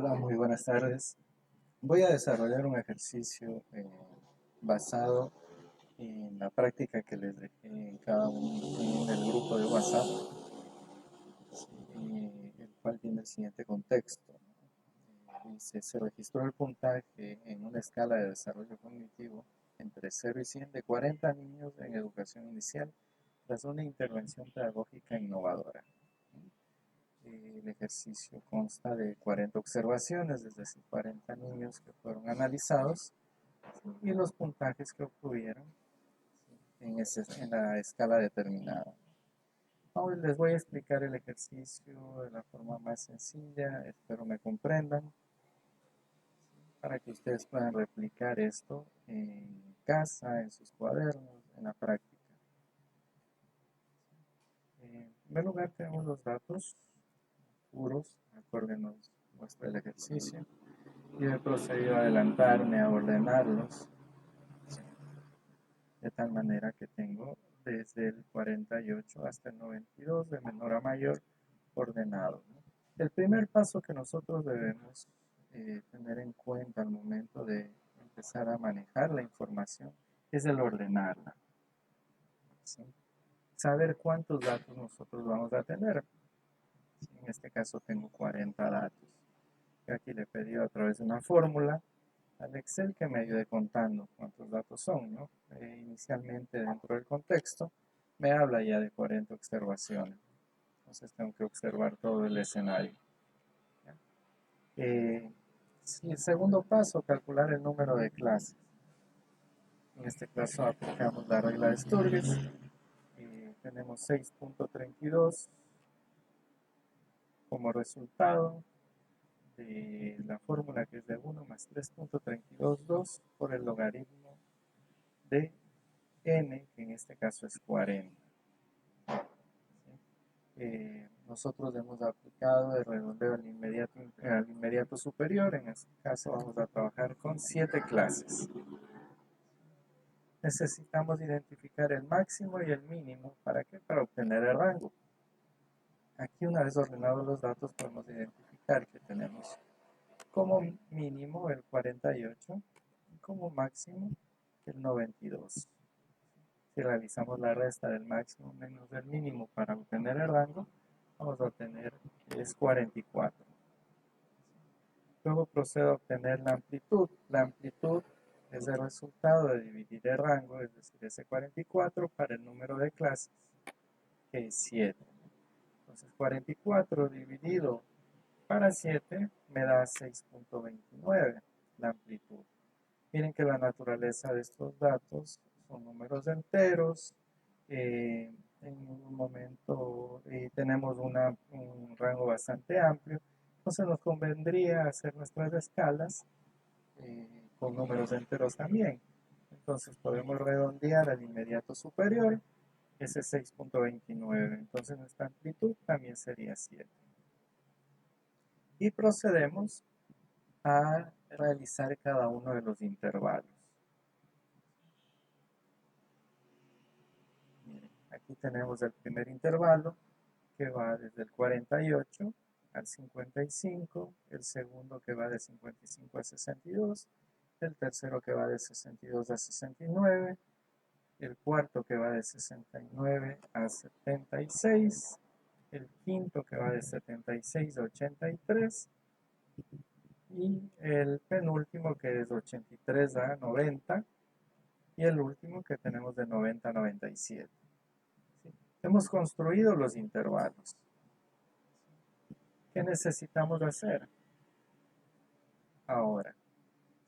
Hola, muy buenas tardes. Voy a desarrollar un ejercicio basado en la práctica que les dejé en cada uno en el grupo de WhatsApp, el cual tiene el siguiente contexto. Dice, se registró el puntaje en una escala de desarrollo cognitivo entre 0 y 100 de 40 niños en educación inicial tras una intervención pedagógica innovadora. El ejercicio consta de 40 observaciones, es decir, 40 niños que fueron analizados y los puntajes que obtuvieron en la escala determinada. Ahora les voy a explicar el ejercicio de la forma más sencilla, espero me comprendan, para que ustedes puedan replicar esto en casa, en sus cuadernos, en la práctica. En primer lugar tenemos los datos puros, acuérdenos, muestra el ejercicio. Y he procedido a adelantarme, a ordenarlos, de tal manera que tengo desde el 48 hasta el 92, de menor a mayor, ordenado, ¿no? El primer paso que nosotros debemos tener en cuenta al momento de empezar a manejar la información es el ordenarla, ¿sí? Saber cuántos datos nosotros vamos a tener. En este caso tengo 40 datos. Y aquí le he pedido a través de una fórmula al Excel que me ayude contando cuántos datos son, ¿no? Inicialmente dentro del contexto me habla ya de 40 observaciones. Entonces tengo que observar todo el escenario. El segundo paso, calcular el número de clases. En este caso aplicamos la regla de Sturges. Tenemos 6.32 como resultado de la fórmula que es de 1 más 3.322 por el logaritmo de n, que en este caso es 40. Nosotros hemos aplicado el redondeo al inmediato superior. En este caso vamos a trabajar con 7 clases. Necesitamos identificar el máximo y el mínimo. ¿Para qué? Para obtener el rango. Aquí, una vez ordenados los datos, podemos identificar que tenemos como mínimo el 48 y como máximo el 92. Si realizamos la resta del máximo menos del mínimo para obtener el rango, vamos a obtener que es 44. Luego procedo a obtener la amplitud. La amplitud es el resultado de dividir el rango, es decir, ese 44 para el número de clases, que es 7. Entonces 44 dividido para 7 me da 6.29 la amplitud. Miren que la naturaleza de estos datos son números enteros. En un momento tenemos un rango bastante amplio, entonces nos convendría hacer nuestras escalas con números enteros también. Entonces podemos redondear al inmediato superior, ese es 6.29, entonces nuestra amplitud también sería 7. Y procedemos a realizar cada uno de los intervalos. Miren, aquí tenemos el primer intervalo que va desde el 48 al 55, el segundo que va de 55 a 62, el tercero que va de 62 a 69, el cuarto que va de 69 a 76, el quinto que va de 76 a 83 y el penúltimo que es de 83 a 90 y el último que tenemos de 90 a 97. ¿Sí? Hemos construido los intervalos. ¿Qué necesitamos hacer? Ahora,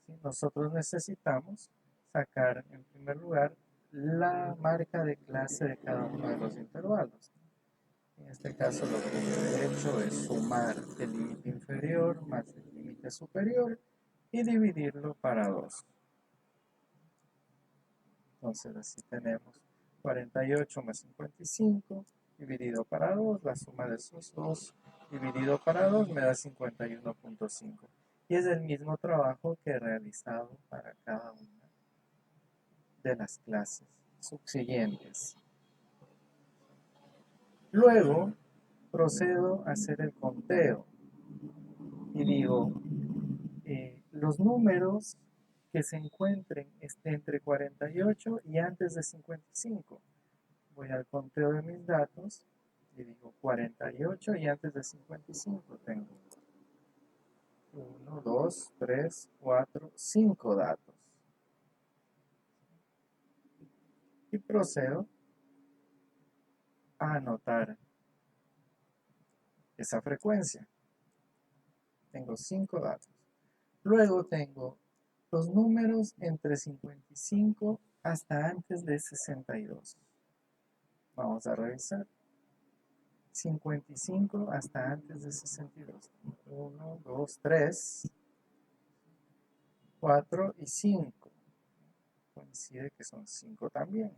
¿sí? Nosotros necesitamos sacar en primer lugar la marca de clase de cada uno de los intervalos. En este caso lo que yo he hecho es sumar el límite inferior más el límite superior y dividirlo para 2. Entonces así tenemos 48 más 55 dividido para 2, la suma de esos dos dividido para 2 me da 51.5. Y es el mismo trabajo que he realizado para cada una de las clases subsiguientes. Luego procedo a hacer el conteo y digo los números que se encuentren entre 48 y antes de 55. Voy al conteo de mis datos y digo 48 y antes de 55 tengo 1, 2, 3, 4, 5 datos. Y procedo a anotar esa frecuencia. Tengo 5 datos. Luego tengo los números entre 55 hasta antes de 62. Vamos a revisar. 55 hasta antes de 62. 1, 2, 3, 4 y 5. Coincide que son 5 también.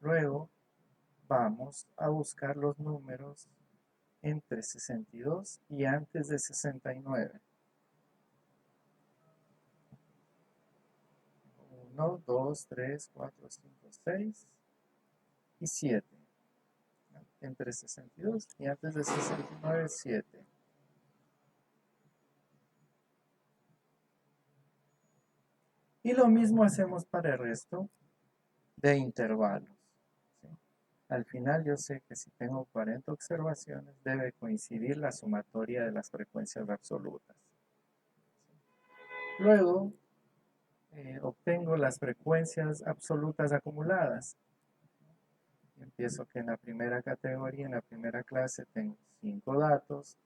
Luego vamos a buscar los números entre 62 y antes de 69. 1, 2, 3, 4, 5, 6 y 7. Entre 62 y antes de 69, 7. Y lo mismo hacemos para el resto de intervalos. ¿Sí? Al final yo sé que si tengo 40 observaciones debe coincidir la sumatoria de las frecuencias absolutas. Luego obtengo las frecuencias absolutas acumuladas. Empiezo que en la primera categoría, en la primera clase tengo 5 datos,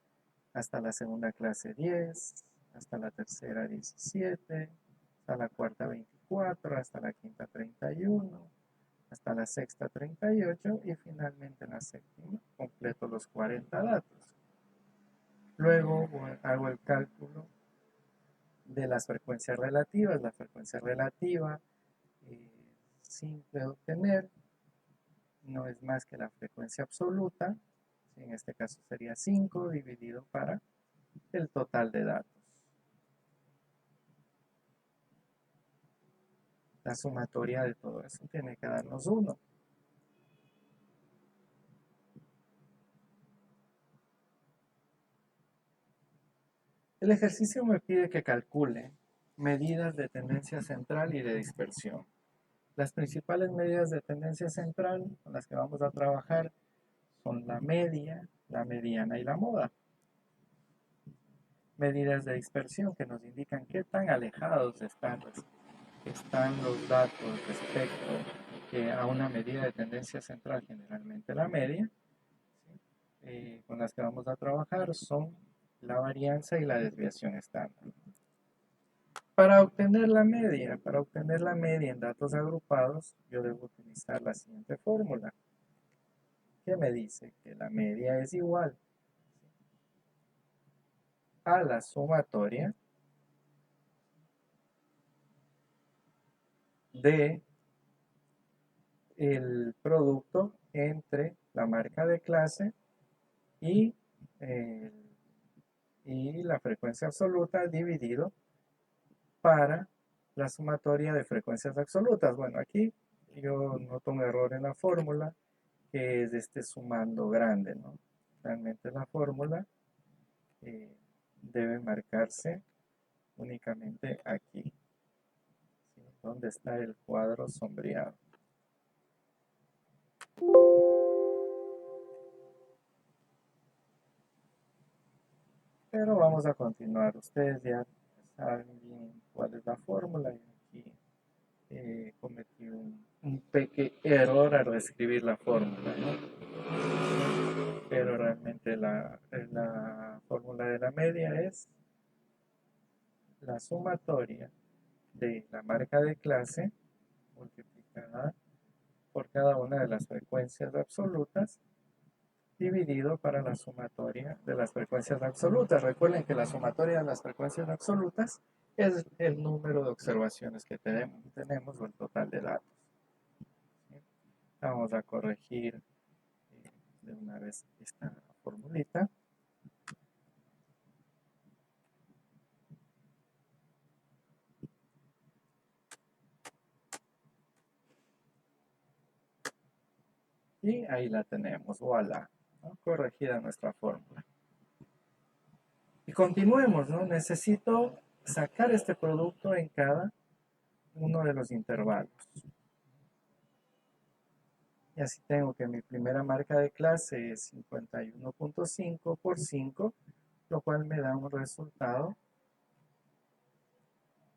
hasta la segunda clase 10, hasta la tercera 17, hasta la cuarta 24, hasta la quinta 31, hasta la sexta 38 y finalmente en la séptima completo los 40 datos. Luego hago el cálculo de las frecuencias relativas. La frecuencia relativa simple de obtener, no es más que la frecuencia absoluta, en este caso sería 5 dividido para el total de datos. La sumatoria de todo eso tiene que darnos 1. El ejercicio me pide que calcule medidas de tendencia central y de dispersión. Las principales medidas de tendencia central con las que vamos a trabajar son la media, la mediana y la moda. Medidas de dispersión que nos indican qué tan alejados están los datos respecto a una medida de tendencia central, generalmente la media. Con las que vamos a trabajar son la varianza y la desviación estándar. Para obtener la media en datos agrupados, yo debo utilizar la siguiente fórmula, que me dice que la media es igual a la sumatoria de el producto entre la marca de clase y, y la frecuencia absoluta dividido para la sumatoria de frecuencias absolutas. Bueno, aquí yo noto un error en la fórmula, que es este sumando grande, ¿no? Realmente la fórmula debe marcarse únicamente aquí, ¿sí? Donde está el cuadro sombreado. Pero vamos a continuar. Ustedes ya saben bien cuál es la fórmula. Y aquí cometí un pequeño error al reescribir la fórmula, ¿no? Pero realmente la fórmula de la media es la sumatoria de la marca de clase multiplicada por cada una de las frecuencias absolutas dividido para la sumatoria de las frecuencias absolutas. Recuerden que la sumatoria de las frecuencias absolutas es el número de observaciones que tenemos o el total de datos. ¿Sí? Vamos a corregir de una vez esta formulita. Y ahí la tenemos, voilà, ¿no? Corregida nuestra fórmula. Y continuemos, ¿no? Necesito sacar este producto en cada uno de los intervalos. Y así tengo que mi primera marca de clase es 51.5 por 5, lo cual me da un resultado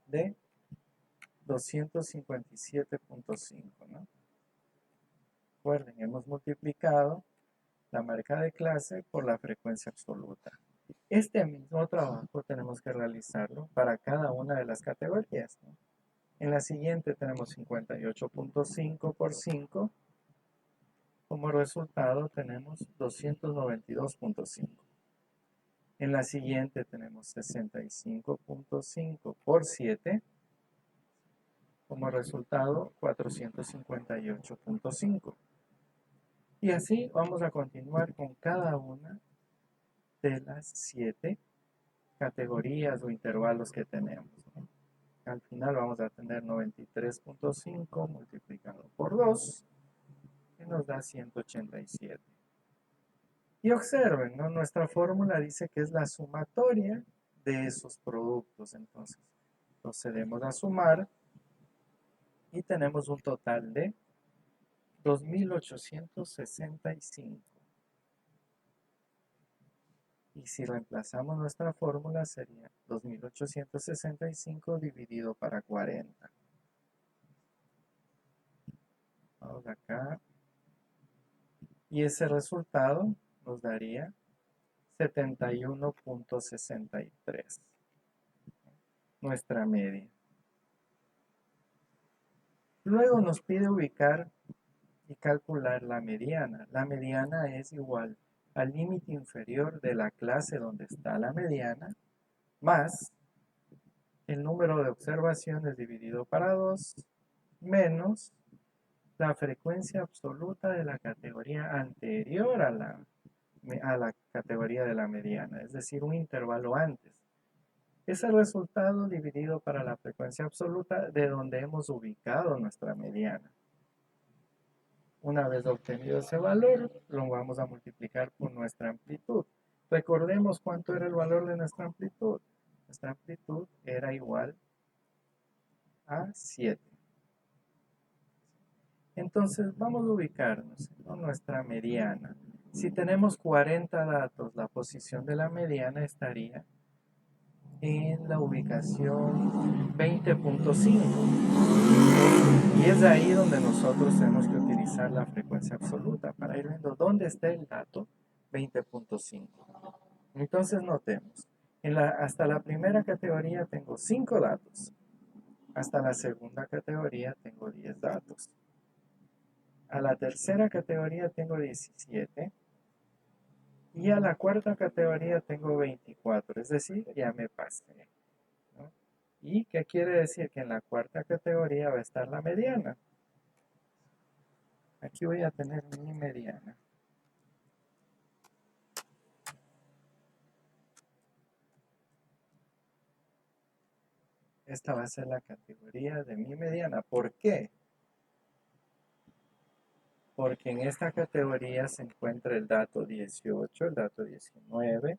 de 257.5, ¿no? Recuerden, hemos multiplicado la marca de clase por la frecuencia absoluta. Este mismo trabajo tenemos que realizarlo para cada una de las categorías, ¿no? En la siguiente tenemos 58.5 por 5. Como resultado tenemos 292.5. En la siguiente tenemos 65.5 por 7. Como resultado 458.5. Y así vamos a continuar con cada una de las 7 categorías o intervalos que tenemos, ¿no? Al final vamos a tener 93.5 multiplicado por 2, que nos da 187. Y observen, ¿no? Nuestra fórmula dice que es la sumatoria de esos productos. Entonces, procedemos a sumar y tenemos un total de 2.865. Y si reemplazamos nuestra fórmula sería 2.865 dividido para 40. Vamos acá. Y ese resultado nos daría 71.63. Nuestra media. Luego nos pide ubicar y calcular la mediana. La mediana es igual al límite inferior de la clase donde está la mediana más el número de observaciones dividido para 2 menos la frecuencia absoluta de la categoría anterior a la categoría de la mediana, es decir, un intervalo antes. Es el resultado dividido para la frecuencia absoluta de donde hemos ubicado nuestra mediana. Una vez obtenido ese valor, lo vamos a multiplicar por nuestra amplitud. Recordemos cuánto era el valor de nuestra amplitud. Nuestra amplitud era igual a 7. Entonces vamos a ubicarnos en nuestra mediana. Si tenemos 40 datos, la posición de la mediana estaría en la ubicación 20.5. Y es ahí donde nosotros tenemos que utilizar la frecuencia absoluta para ir viendo dónde está el dato 20.5. Entonces notemos, hasta la primera categoría tengo 5 datos. Hasta la segunda categoría tengo 10 datos. A la tercera categoría tengo 17. Y a la cuarta categoría tengo 24. Es decir, ya me pasé, ¿no? ¿Y qué quiere decir? Que en la cuarta categoría va a estar la mediana. Aquí voy a tener mi mediana. Esta va a ser la categoría de mi mediana. ¿Por qué? Porque en esta categoría se encuentra el dato 18, el dato 19,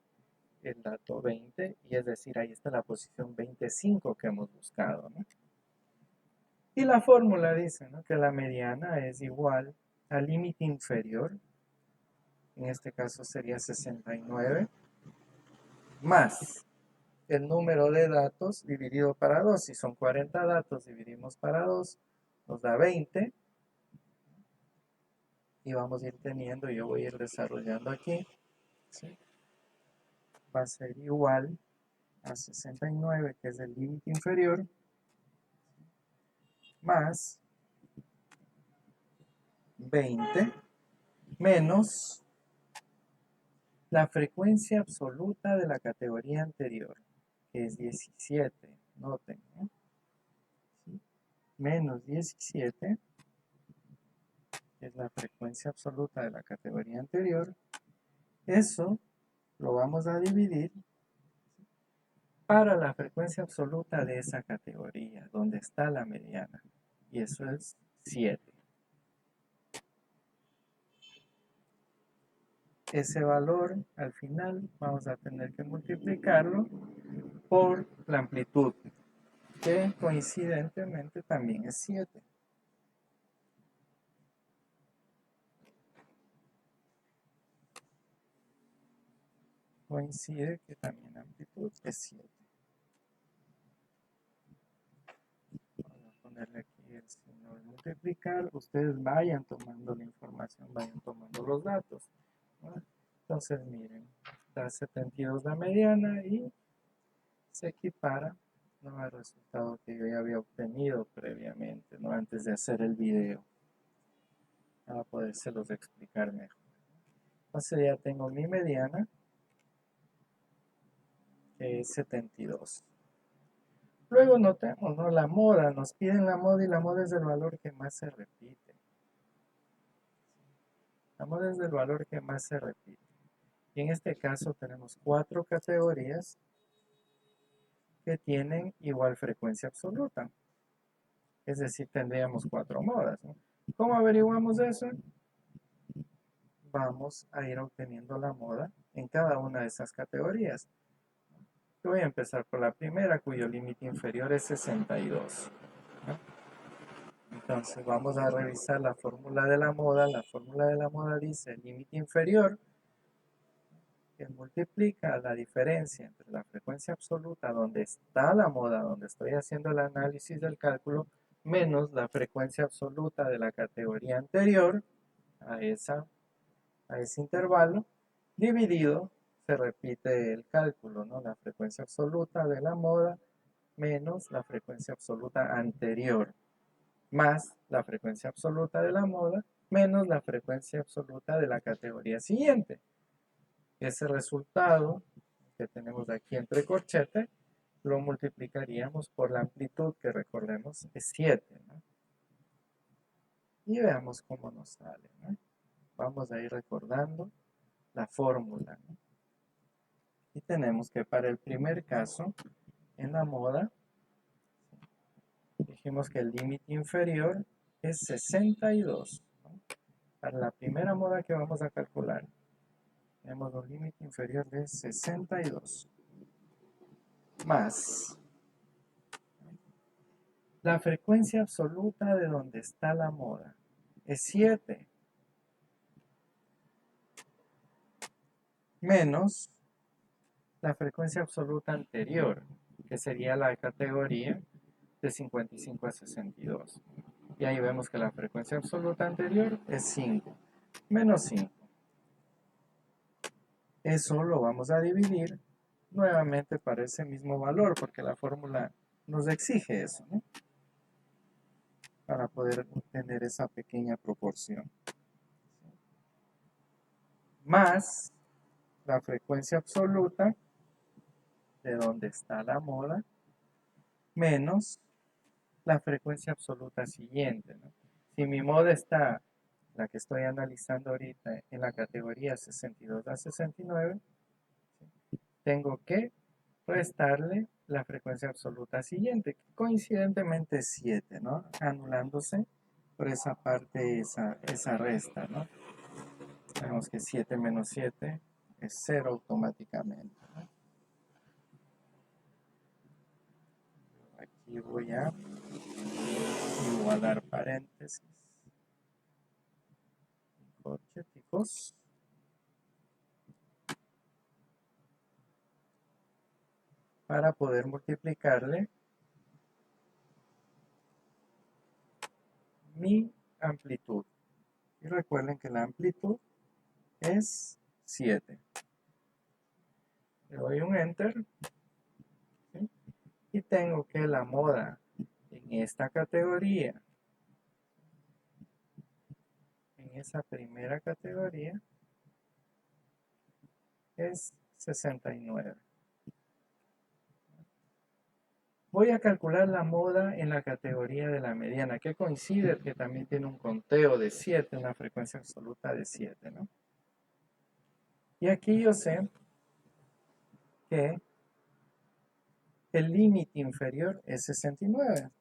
el dato 20, y es decir, ahí está la posición 25 que hemos buscado, ¿no? Y la fórmula dice, ¿no?, que la mediana es igual al límite inferior, en este caso sería 69, más el número de datos dividido para 2. Si son 40 datos, dividimos para 2, nos da 20. Y vamos a ir teniendo, yo voy a ir desarrollando aquí, ¿sí? Va a ser igual a 69, que es el límite inferior, más 20 menos la frecuencia absoluta de la categoría anterior, que es 17. Noten, ¿no? ¿Sí? Menos 17, que es la frecuencia absoluta de la categoría anterior. Eso lo vamos a dividir para la frecuencia absoluta de esa categoría, donde está la mediana. Y eso es 7. ese valor al final vamos a tener que multiplicarlo por la amplitud, que coincidentemente también es 7. Coincide que también la amplitud es 7. Vamos a ponerle aquí el signo de multiplicar. Ustedes vayan tomando la información, vayan tomando los datos, ¿no? Entonces miren, da 72 la mediana y se equipara, ¿no?, al resultado que yo ya había obtenido previamente, ¿no?, antes de hacer el video, para podérselos explicar mejor. Entonces ya tengo mi mediana, que es 72. Luego notemos, ¿no?, la moda, nos piden la moda y la moda es el valor que más se repite. La moda es el valor que más se repite. Y en este caso tenemos 4 categorías que tienen igual frecuencia absoluta. Es decir, tendríamos 4 modas, ¿no? ¿Cómo averiguamos eso? Vamos a ir obteniendo la moda en cada una de esas categorías. Yo voy a empezar por la primera, cuyo límite inferior es 62, ¿no? Entonces vamos a revisar la fórmula de la moda. La fórmula de la moda dice el límite inferior, que multiplica la diferencia entre la frecuencia absoluta donde está la moda, donde estoy haciendo el análisis del cálculo, menos la frecuencia absoluta de la categoría anterior a ese intervalo, dividido, se repite el cálculo, ¿no?, la frecuencia absoluta de la moda menos la frecuencia absoluta anterior, más la frecuencia absoluta de la moda menos la frecuencia absoluta de la categoría siguiente. Ese resultado que tenemos aquí entre corchetes lo multiplicaríamos por la amplitud, que recordemos es 7, ¿no? Y veamos cómo nos sale, ¿no? Vamos a ir recordando la fórmula, ¿no? Y tenemos que para el primer caso, en la moda, dijimos que el límite inferior es 62, ¿no? Para la primera moda que vamos a calcular, tenemos un límite inferior de 62, más la frecuencia absoluta de donde está la moda, es 7, menos la frecuencia absoluta anterior, que sería la categoría de 55 a 62. Y ahí vemos que la frecuencia absoluta anterior es 5, menos 5. Eso lo vamos a dividir nuevamente para ese mismo valor, porque la fórmula nos exige eso, ¿no?, para poder obtener esa pequeña proporción. Más la frecuencia absoluta de donde está la moda, menos la frecuencia absoluta siguiente, ¿no? Si mi moda está, la que estoy analizando ahorita, en la categoría 62 a 69, tengo que restarle la frecuencia absoluta siguiente, que coincidentemente es 7, ¿no?, anulándose por esa parte, esa resta, ¿no? Vemos que 7 menos 7 es 0 automáticamente, ¿no? Aquí voy a igualar paréntesis, corcheticos, para poder multiplicarle mi amplitud. Y recuerden que la amplitud es 7. Le doy un enter, ¿sí?, y tengo que la moda en esta categoría, en esa primera categoría, es 69. Voy a calcular la moda en la categoría de la mediana, que coincide que también tiene un conteo de 7, una frecuencia absoluta de 7, ¿no? Y aquí yo sé que el límite inferior es 69.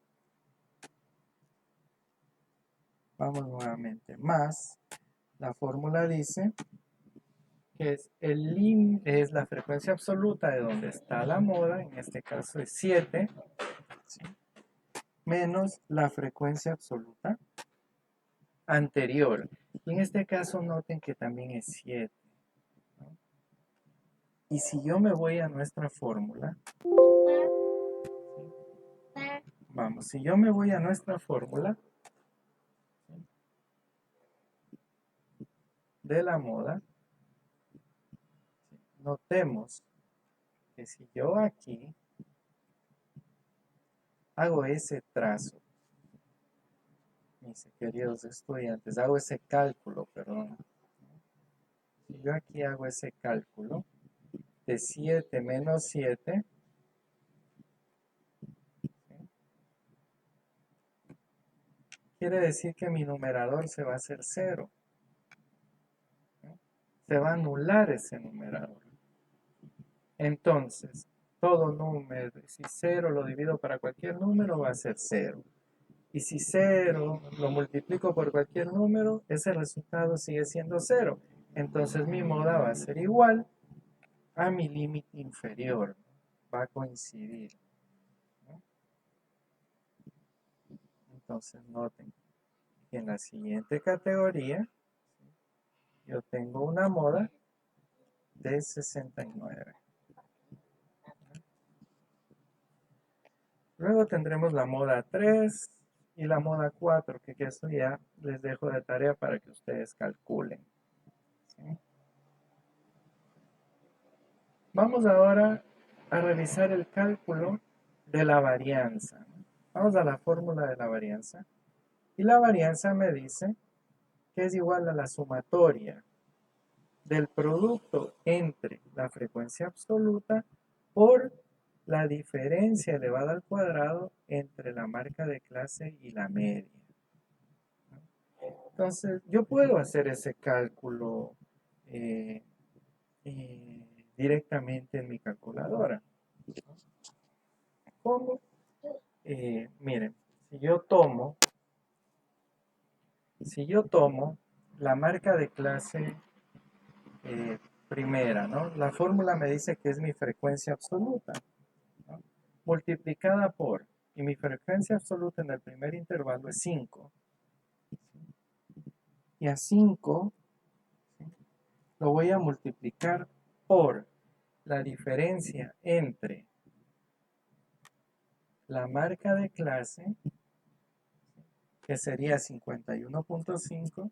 Vamos nuevamente, más la fórmula dice que es la frecuencia absoluta de donde está la moda, en este caso es 7, ¿sí? Menos la frecuencia absoluta anterior. Y en este caso noten que también es 7, ¿no? Y si yo me voy a nuestra fórmula, vamos, si yo me voy a nuestra fórmula de la moda, notemos que si yo aquí hago ese trazo, mis queridos estudiantes, hago ese cálculo, perdón. Si yo aquí hago ese cálculo de 7 menos 7, quiere decir que mi numerador se va a hacer 0. Se va a anular ese numerador. Entonces, todo número, si 0 lo divido para cualquier número, va a ser 0. Y si 0 lo multiplico por cualquier número, ese resultado sigue siendo 0. Entonces mi moda va a ser igual a mi límite inferior. Va a coincidir, ¿no? Entonces noten que en la siguiente categoría yo tengo una moda de 69. Luego tendremos la moda 3 y la moda 4, que eso ya les dejo de tarea para que ustedes calculen, ¿sí? Vamos ahora a revisar el cálculo de la varianza. Vamos a la fórmula de la varianza. Y la varianza me dice que es igual a la sumatoria del producto entre la frecuencia absoluta por la diferencia elevada al cuadrado entre la marca de clase y la media. Entonces, yo puedo hacer ese cálculo eh, directamente en mi calculadora. ¿Cómo? Miren, si yo tomo la marca de clase primera, ¿no? La fórmula me dice que es mi frecuencia absoluta, ¿no? Multiplicada por, y mi frecuencia absoluta en el primer intervalo es 5. Y a 5 lo voy a multiplicar por la diferencia entre la marca de clase, que sería 51.5,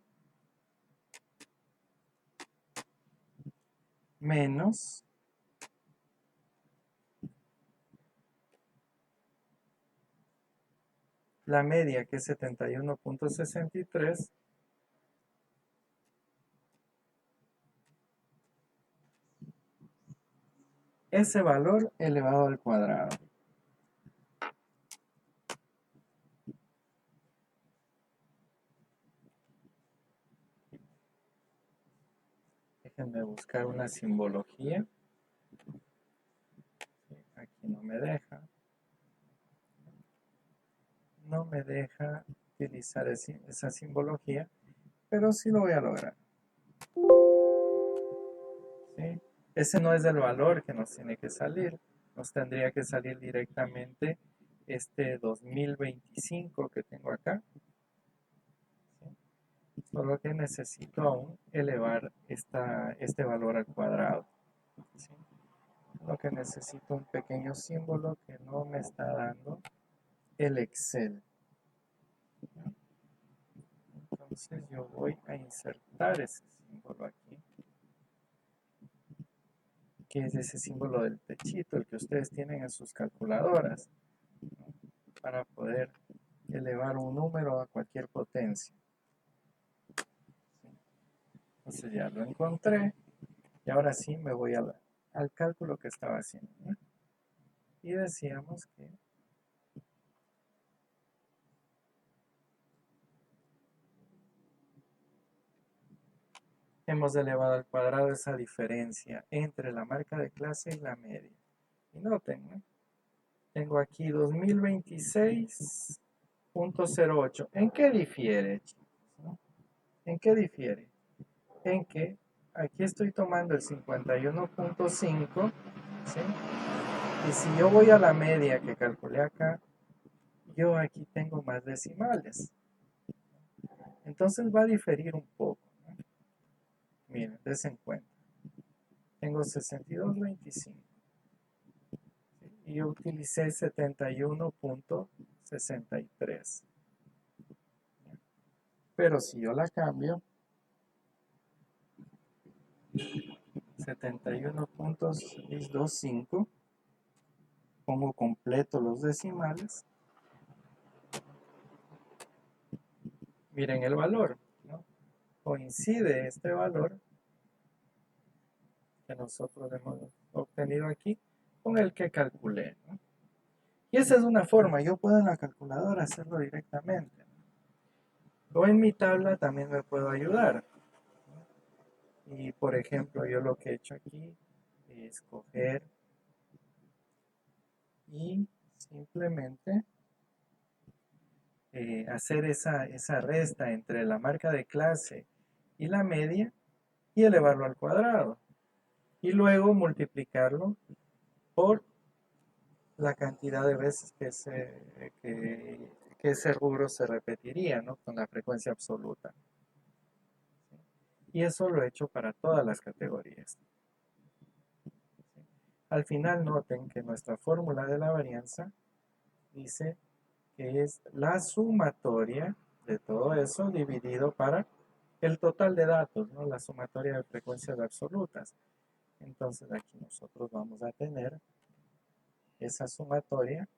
menos la media, que es 71.63, ese valor elevado al cuadrado. Déjenme buscar una simbología. Aquí no me deja. No me deja utilizar esa simbología, pero sí lo voy a lograr. ¿Sí? Ese no es el valor que nos tiene que salir. Nos tendría que salir directamente este 2025 que tengo acá. ¿Sí? Solo que necesito aún elevar este valor al cuadrado. ¿Sí? Lo que necesito un pequeño símbolo que no me está dando el Excel. Entonces yo voy a insertar ese símbolo aquí, que es ese símbolo del techito, el que ustedes tienen en sus calculadoras, ¿no? Para poder elevar un número a cualquier potencia. Entonces ya lo encontré y ahora sí me voy al cálculo que estaba haciendo, ¿no? Y decíamos que hemos elevado al cuadrado esa diferencia entre la marca de clase y la media. Y noten, ¿no? Tengo aquí 2026.08. ¿En qué difiere, chicos? ¿No? ¿En qué difiere? En que aquí estoy tomando el 51.5, ¿sí? Y si yo voy a la media que calculé acá, yo aquí tengo más decimales. Entonces va a diferir un poco, ¿no? Miren, des en cuenta. Tengo 62.25, ¿sí? Y yo utilicé 71.63. Pero si yo la cambio, 71.625, pongo completo los decimales, miren el valor, ¿no? Coincide este valor que nosotros hemos obtenido aquí con el que calculé, ¿no? Y esa es una forma, yo puedo en la calculadora hacerlo directamente, ¿no? O en mi tabla también me puedo ayudar, ¿no? Y por ejemplo, yo lo que he hecho aquí es coger y simplemente hacer esa resta entre la marca de clase y la media y elevarlo al cuadrado. Y luego multiplicarlo por la cantidad de veces que ese rubro se repetiría, ¿no? Con la frecuencia absoluta. Y eso lo he hecho para todas las categorías. Al final noten que nuestra fórmula de la varianza dice que es la sumatoria de todo eso dividido para el total de datos, ¿no? La sumatoria de frecuencias absolutas. Entonces aquí nosotros vamos a tener esa sumatoria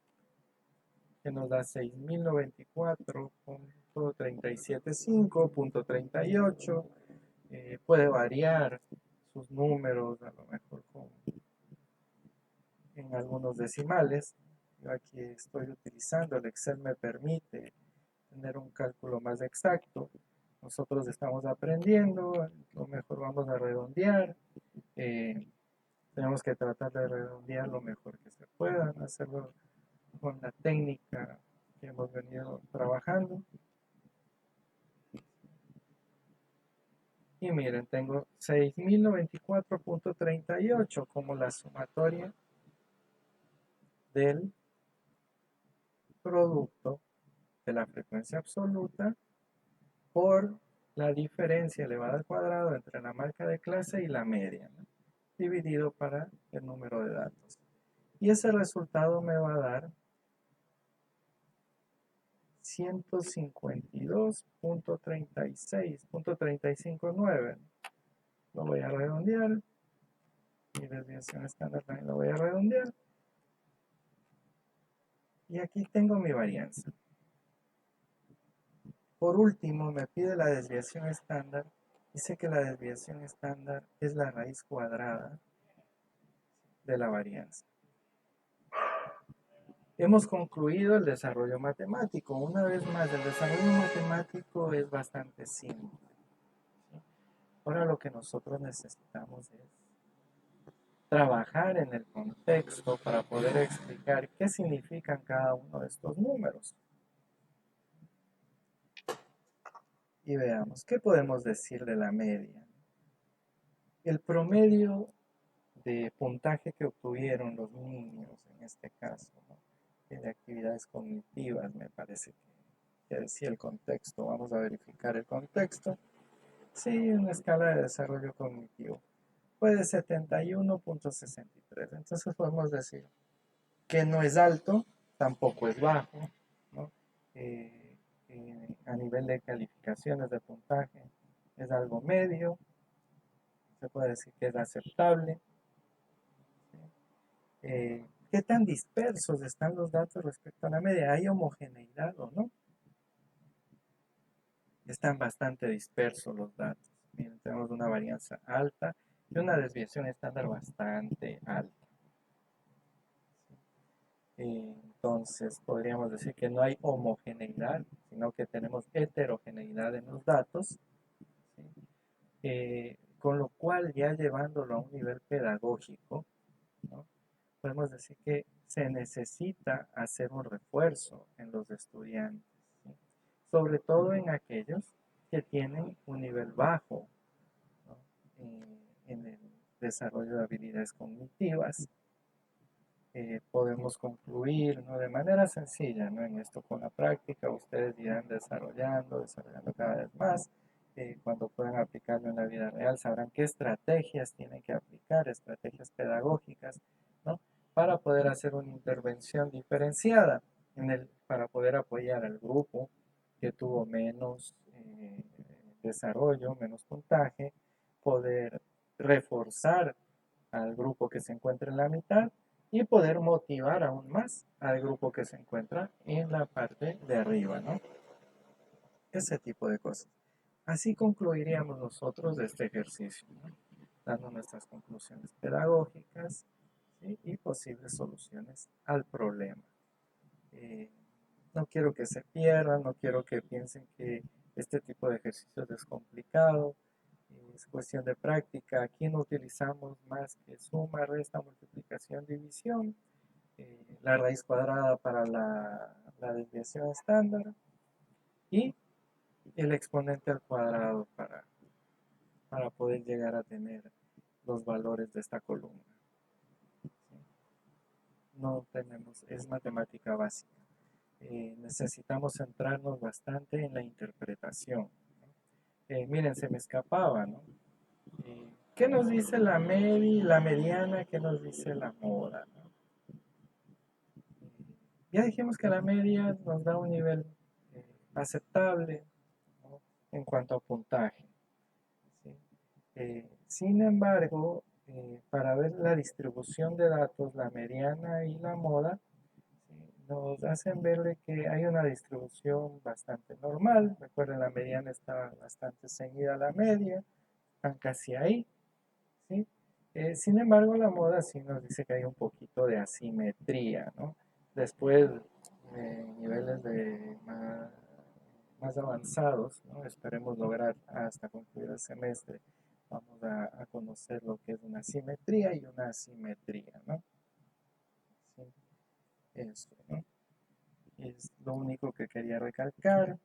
que nos da 6094.375.38. Puede variar sus números, a lo mejor en algunos decimales. Yo aquí estoy utilizando, el Excel me permite tener un cálculo más exacto. Nosotros estamos aprendiendo, lo mejor vamos a redondear. Tenemos que tratar de redondear lo mejor que se pueda, hacerlo con la técnica que hemos venido trabajando. Y miren, tengo 6094.38 como la sumatoria del producto de la frecuencia absoluta por la diferencia elevada al cuadrado entre la marca de clase y la media, ¿no? Dividido para el número de datos. Y ese resultado me va a dar 152.36.359. Lo voy a redondear. Mi desviación estándar también lo voy a redondear. Y aquí tengo mi varianza. Por último, me pide la desviación estándar. Dice que la desviación estándar es la raíz cuadrada de la varianza. Hemos concluido el desarrollo matemático. Una vez más, el desarrollo matemático es bastante simple. Ahora lo que nosotros necesitamos es trabajar en el contexto para poder explicar qué significan cada uno de estos números. Y veamos, ¿qué podemos decir de la media? El promedio de puntaje que obtuvieron los niños, en este caso, ¿no? De actividades cognitivas, me parece que decía el contexto. Vamos a verificar el contexto. Sí, una escala de desarrollo cognitivo. Fue de 71.63. Entonces podemos decir que no es alto, tampoco es bajo, ¿no? A nivel de calificaciones de puntaje es algo medio, se puede decir que es aceptable. ¿Qué tan dispersos están los datos respecto a la media? ¿Hay homogeneidad o no? Están bastante dispersos los datos. Miren, tenemos una varianza alta y una desviación estándar bastante alta. Entonces podríamos decir que no hay homogeneidad, sino que tenemos heterogeneidad en los datos, ¿sí? Con lo cual ya llevándolo a un nivel pedagógico, ¿no? Podemos decir que se necesita hacer un refuerzo en los estudiantes, ¿sí? Sobre todo en aquellos que tienen un nivel bajo, ¿no? en el desarrollo de habilidades cognitivas. Podemos concluir, ¿no?, de manera sencilla, ¿no?, en esto con la práctica. Ustedes irán desarrollando cada vez más. Cuando puedan aplicarlo en la vida real, sabrán qué estrategias tienen que aplicar, estrategias pedagógicas, ¿no?, para poder hacer una intervención diferenciada para poder apoyar al grupo que tuvo menos desarrollo, menos puntaje, poder reforzar al grupo que se encuentra en la mitad y poder motivar aún más al grupo que se encuentra en la parte de arriba, ¿no? Ese tipo de cosas. Así concluiríamos nosotros de este ejercicio, ¿no?, dando nuestras conclusiones pedagógicas, ¿sí?, y posibles soluciones al problema. No quiero que se pierdan, no quiero que piensen que este tipo de ejercicios es complicado. Es cuestión de práctica. Aquí no utilizamos más que suma, resta, multiplicación, división, la raíz cuadrada para la desviación estándar y el exponente al cuadrado para poder llegar a tener los valores de esta columna. No tenemos, es matemática básica. Necesitamos centrarnos bastante en la interpretación. Miren, se me escapaba, ¿no? ¿Qué nos dice la mediana? ¿Qué nos dice la moda, ¿no? Ya dijimos que la media nos da un nivel aceptable, ¿no?, en cuanto a puntaje, ¿sí? Sin embargo, para ver la distribución de datos, la mediana y la moda, ¿sí?, nos hacen verle que hay una distribución bastante normal. Recuerden, la mediana está bastante ceñida a la media, están casi ahí, ¿sí? Sin embargo, la moda sí nos dice que hay un poquito de asimetría, ¿no? Después, niveles más avanzados, ¿no?, esperemos lograr hasta concluir el semestre, vamos a conocer lo que es una simetría y una asimetría, ¿no? Sí, eso, ¿no? Es lo único que quería recalcar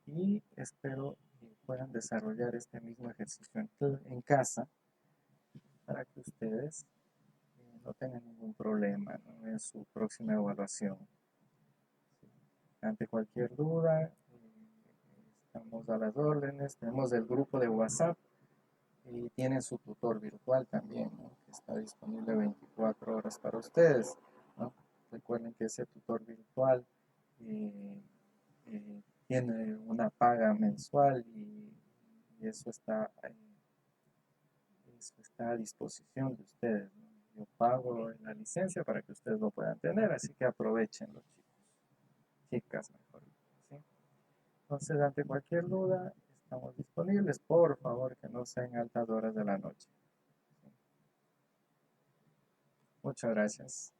y espero que puedan desarrollar este mismo ejercicio en casa para que ustedes no tengan ningún problema, ¿no?, en su próxima evaluación. Ante cualquier duda, estamos a las órdenes. Tenemos el grupo de WhatsApp y tienen su tutor virtual también, ¿no?, que está disponible 24 horas para ustedes, ¿no? Recuerden que ese tutor virtual tiene una paga mensual y eso está a disposición de ustedes, ¿no? Yo pago la licencia para que ustedes lo puedan tener, así que aprovechenlo, chicos, chicas mejor, ¿sí? Entonces, ante cualquier duda, estamos disponibles. Por favor, que no sean altas horas de la noche, ¿sí? Muchas gracias.